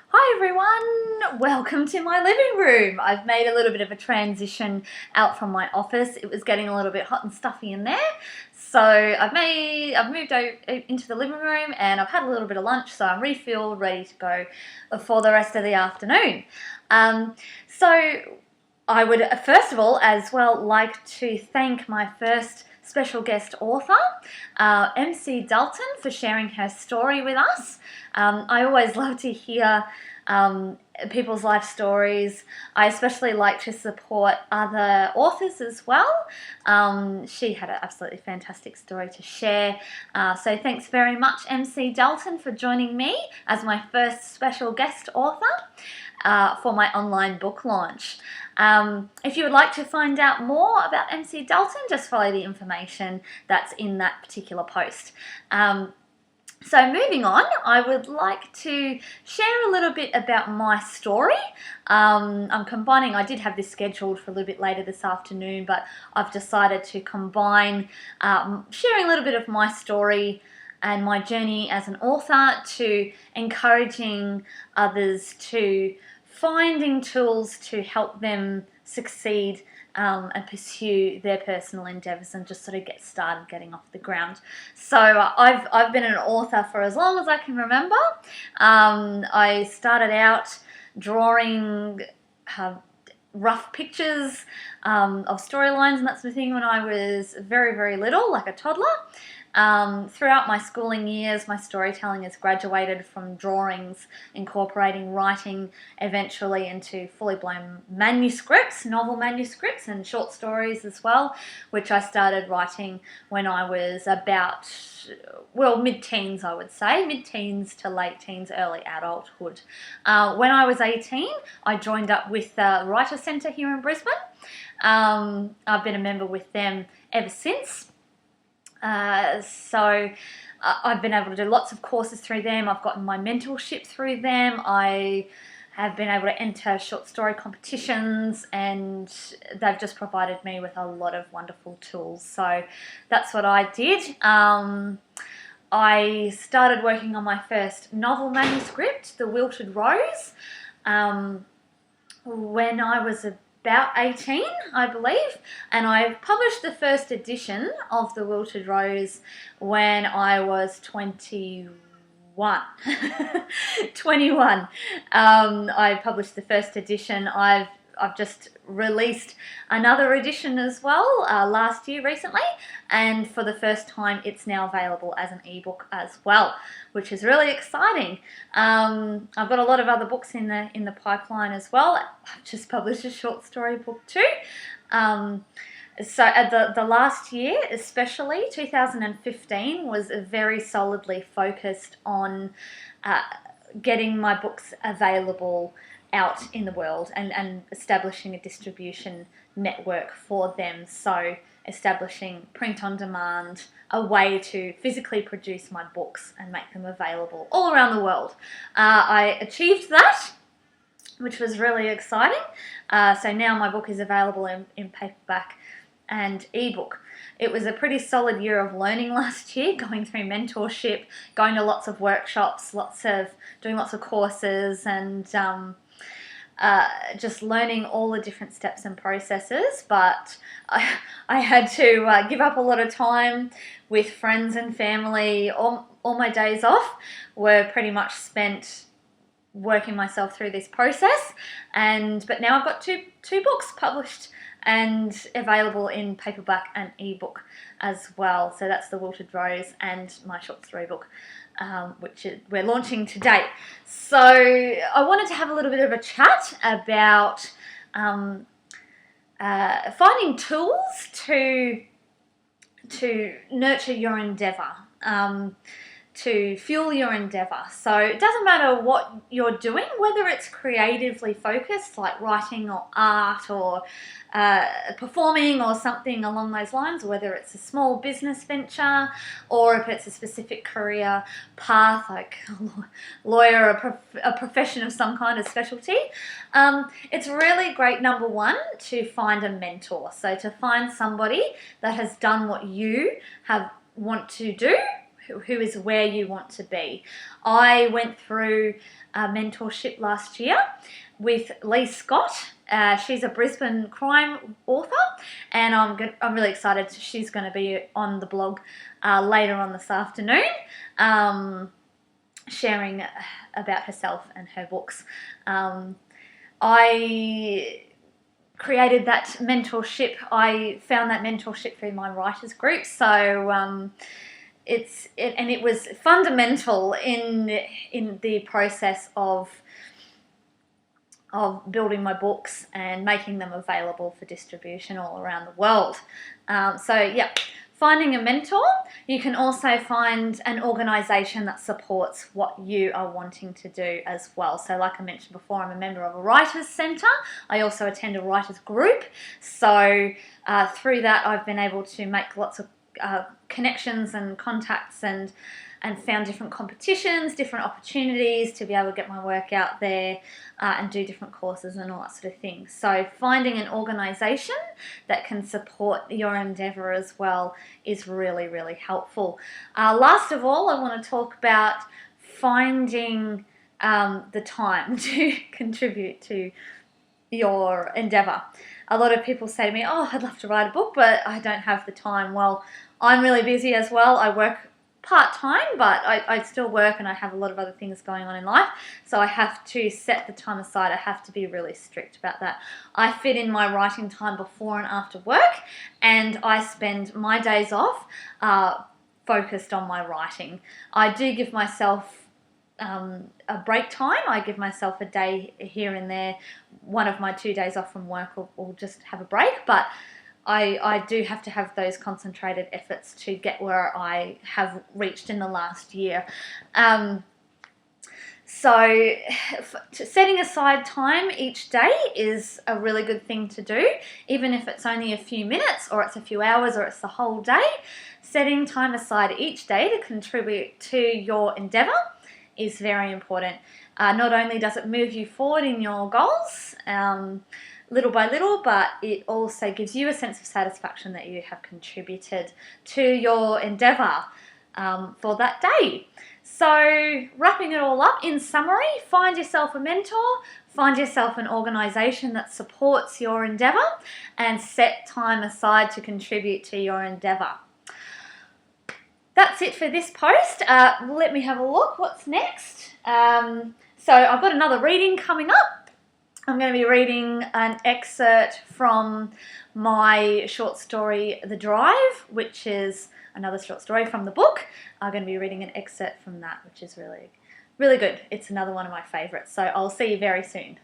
Hi everyone, welcome to my living room. I've made a little bit of a transition out from my office. It was getting a little bit hot and stuffy in there. So I've moved into the living room and I've had a little bit of lunch, so I'm refueled, ready to go for the rest of the afternoon. So I would first of all as well like to thank my first special guest author, MC Dalton, for sharing her story with us. I always love to hear people's life stories. I especially like to support other authors as well. She had an absolutely fantastic story to share. So thanks very much, MC Dalton, for joining me as my first special guest author for my online book launch. If you would like to find out more about MC Dalton, just follow the information that's in that particular post. So moving on, I would like to share a little bit about my story. I'm combining, I did have this scheduled for a little bit later this afternoon, but I've decided to combine sharing a little bit of my story and my journey as an author to encouraging others to finding tools to help them succeed and pursue their personal endeavours and just sort of get started getting off the ground. So I've been an author for as long as I can remember. I started out drawing rough pictures of storylines and that sort of thing when I was very, very little, like a toddler. Throughout my schooling years, my storytelling has graduated from drawings, incorporating writing eventually into fully blown manuscripts, novel manuscripts and short stories as well, which I started writing when I was about, well, mid-teens, I would say, mid-teens to late teens, early adulthood. When I was 18, I joined up with the Writer Centre here in Brisbane. I've been a member with them ever since. So I've been able to do lots of courses through them. I've gotten my mentorship through them. I have been able to enter short story competitions, and they've just provided me with a lot of wonderful tools. So that's what I did. I started working on my first novel manuscript, The Wilted Rose, when I was about 18, I believe, and I published the first edition of The Wilted Rose when I was 21. 21. I published the first edition. I've just released another edition as well last year recently, and for the first time it's now available as an ebook as well, which is really exciting. I've got a lot of other books in the pipeline as well. I've just published a short story book too. So at the last year, especially 2015, was very solidly focused on getting my books available out in the world and establishing a distribution network for them. So establishing print on demand, a way to physically produce my books and make them available all around the world. I achieved that, which was really exciting. So now my book is available in paperback and ebook. It was a pretty solid year of learning last year, going through mentorship, going to lots of workshops, doing lots of courses, and just learning all the different steps and processes. But I had to give up a lot of time with friends and family. All my days off were pretty much spent working myself through this process, but now I've got two books published and available in paperback and ebook as well. So that's The Wilted Rose and my short story book, which we're launching today. So I wanted to have a little bit of a chat about finding tools to nurture your endeavour, to fuel your endeavour. So it doesn't matter what you're doing, whether it's creatively focused like writing or art or performing or something along those lines, or whether it's a small business venture or if it's a specific career path like a lawyer, a profession of some kind of specialty. It's really great, number one, to find a mentor. So to find somebody that has done what you want to do, who is where you want to be. I went through a mentorship last year with Lee Scott. She's a Brisbane crime author, and I'm really excited. She's going to be on the blog later on this afternoon, sharing about herself and her books. I created that mentorship. I found that mentorship through my writers group, so it was fundamental in the process of building my books and making them available for distribution all around the world. So yeah, finding a mentor. You can also find an organisation that supports what you are wanting to do as well. So like I mentioned before, I'm a member of a writers centre. I also attend a writers group. So through that, I've been able to make lots of connections and contacts and found different competitions, different opportunities to be able to get my work out there and do different courses and all that sort of thing. So finding an organisation that can support your endeavour as well is really, really helpful. Last of all, I want to talk about finding the time to contribute to your endeavour. A lot of people say to me, oh, I'd love to write a book, but I don't have the time. Well, I'm really busy as well. I work part-time, but I still work and I have a lot of other things going on in life, so I have to set the time aside. I have to be really strict about that. I fit in my writing time before and after work, and I spend my days off focused on my writing. I do give myself a break time. I give myself a day here and there. One of my 2 days off from work will just have a break, but I do have to have those concentrated efforts to get where I have reached in the last year. So setting aside time each day is a really good thing to do, even if it's only a few minutes or it's a few hours or it's the whole day. Setting time aside each day to contribute to your endeavour is very important. Not only does it move you forward in your goals, little by little, but it also gives you a sense of satisfaction that you have contributed to your endeavour for that day. So wrapping it all up, in summary, find yourself a mentor, find yourself an organisation that supports your endeavour, and set time aside to contribute to your endeavour. That's it for this post. Let me have a look. What's next? So I've got another reading coming up. I'm going to be reading an excerpt from my short story, The Drive, which is another short story from the book. I'm going to be reading an excerpt from that, which is really, really good. It's another one of my favourites. So I'll see you very soon.